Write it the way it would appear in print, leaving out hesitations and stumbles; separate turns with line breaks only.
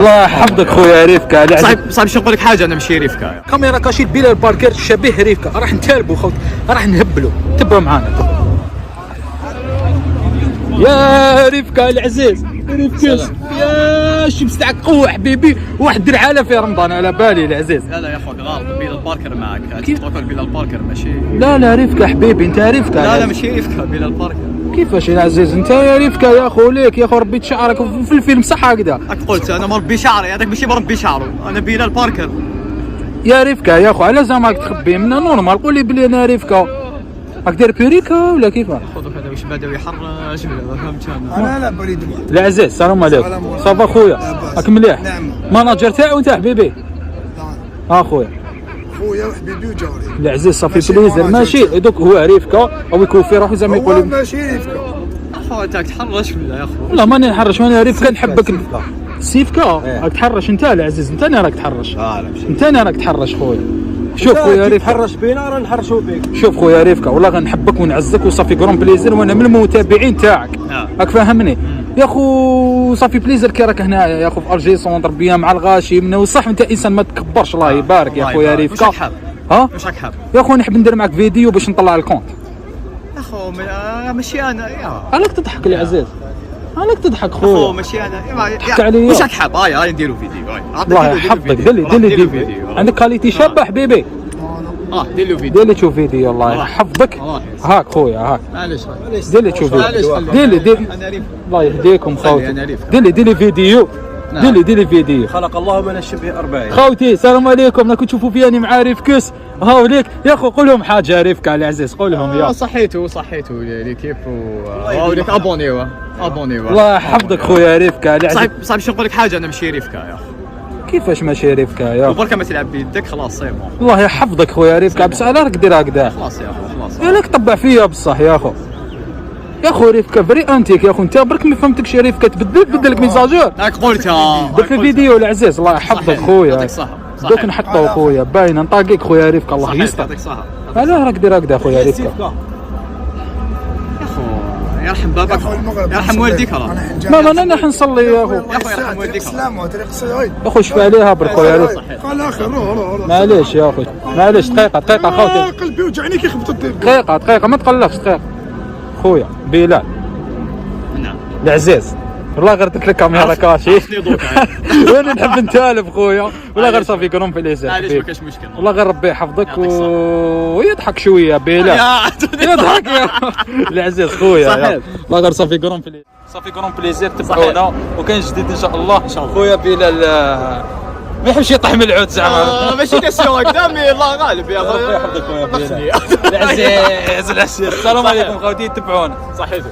الله يحفظك خويا ريفكا.
صعب شو نقول لك حاجه، انا ماشي ريفكا.
كاميرا كاشيت بلال باركر شبيه ريفكا، راح نتالبوا خوت، راح نهبلوا. تبعوا معانا يا ريفكا العزيز. ريفكاس يا شمس تاعك قوة حبيبي، واحد درعالة في رمضان على بالي العزيز.
لا يا اخوك غلط، بلال باركر معك. كيف تقول بلال باركر ماشي؟
لا ريفكا حبيبي، انت ريفكا.
لا ماشي ريفكا، بلال باركر.
كيفاش يا عزيز انت يا ريفكا يا اخو؟ ليك يا اخو ربيت شعرك في الفيلم صح هكذا.
راك قلت انا مربي شعري، هذاك ماشي مربي شعره، انا بلال باركر.
يا ريفكا يا اخو على زعما راك تخبي منا نورمال، قول لي بلي انا ريفكا. راك داير بيريكا ولا كيفاه؟
خذوا هذا واش بدا يحرج ولا فهمت
انا لا بريد
العزيز السلام عليكم. صافا خويا راك مليح؟
نعم.
ماناجر تاعو انت حبيبي؟ خويا
خويا وحبيبي وجاري
العزيز صافي بليزر ماشي دوك هو ريفكا او يكون في روحو زعما يقول
هو
لي
ماشي ريفكا.
اخو انت تحرج ولا يا اخو؟
والله ماني نحرش، ماني ريفكا نحبك. سيفكا راك تحرش انت العزيز، انت راك تحرش. انت راك تحرش خويا. شوف خويا ريفكا
تحرش بينا راه نحرشوا بيك.
شوف خويا ريفكا والله غنحبك ونعزك وصافي كرون بليزر، وانا من المتابعين تاعك راك فاهمني يا خو. صافي بليزر كي راك هنايا يا خو في ارجي سونتر بيا مع الغاشي من وصح انت انسان ما تكبرش الله يبارك يا خويا ريفكا.
واش حاب؟ واش راك حاب؟
يا خو نحب ندير معك فيديو باش نطلع الكونت.
يا خو ماشي انا يا
عليك تضحك العزيز، عليك تضحك
خو
خويا.
ماشي انا
ضحك عليا.
واش راك حاب؟ هاي نديرو فيديو.
الله يحفظك دير لي فيديو. عندك كاليتي شابه حبيبي.
دير له فيديو.
دير لي تشوف فيديو الله يحفظك. هاك خويا هاك
معليش
دير لي تشوف فيديو. دير الله يهديكم خوتي. دير لي فيديو. دير لي فيديو.
خلق الله من الشبه 40.
خوتي السلام عليكم. راكم تشوفوا فياني مع ريفكس. هاو ليك يا اخو قول لهم حاجه ريفكا العزيز، قول لهم يا
صحيتو ليكيب وليك ابونيوا.
الله يحفظك خويا ريفكا العزيز.
صعب شو نقول لك حاجه، انا ماشي ريفكا يا اخو.
كيفاش ماشي ريفكا يا اخو؟
وبركه ما تلعب بيدك خلاص سي بون.
الله يحفظك خويا ريفكا، بس على راك دير هكذا
خلاص يا اخو خلاص.
يا لك طبع فيا بصح يا اخو. يا اخو ريفكا فري انتيك يا اخو، انت برك ما فهمتكش ريفكا تبدلك ميساجور.
راك قلت
درت في الفيديو العزيز الله يحفظك خويا.
يعطيك الصحه.
دوك نحطو خويا باينه نطاقيك خويا ريفكا الله يستر.
يعطيك الصحه.
علاه راك دير هكذا خويا ريفكا؟
يا اخو يرحم باباك يرحم والديك راه.
ما انا نصلي يا اخو.
يا اخو يرحم والديك.
السلام وطريق الصعيد.
يا اخو شفى عليها برك خويا ريفكا.
قال اخر روح
معليش يا اخوي معليش دقيقه خوتي.
قلبي وجعني كي خبطت الدير.
دقيقه ما تقلقش دقيقه خويا بلال.
نعم
العزيز والله غير درت لك كاميرا كاشي وانا نحب نتالف خويا والله غير صافي كرون في اليسار.
معليش ما كاش مشكل.
والله غير ربي يحفظك ويضحك شويه بلال. يضحك يا العزيز خويا
صحيح.
والله غير صافي كرون في صافي كرون بليزير. تبعونا وكاين جديد ان شاء الله. خويا بلال ما يحبش يطيح من العود زعما.
ماشي كاسيون هكذا مي الله غالب يا
ربي
اخويا.
يحفظك خويا بلال. العزيز السلام عليكم خوتي تبعونا.
صحيح.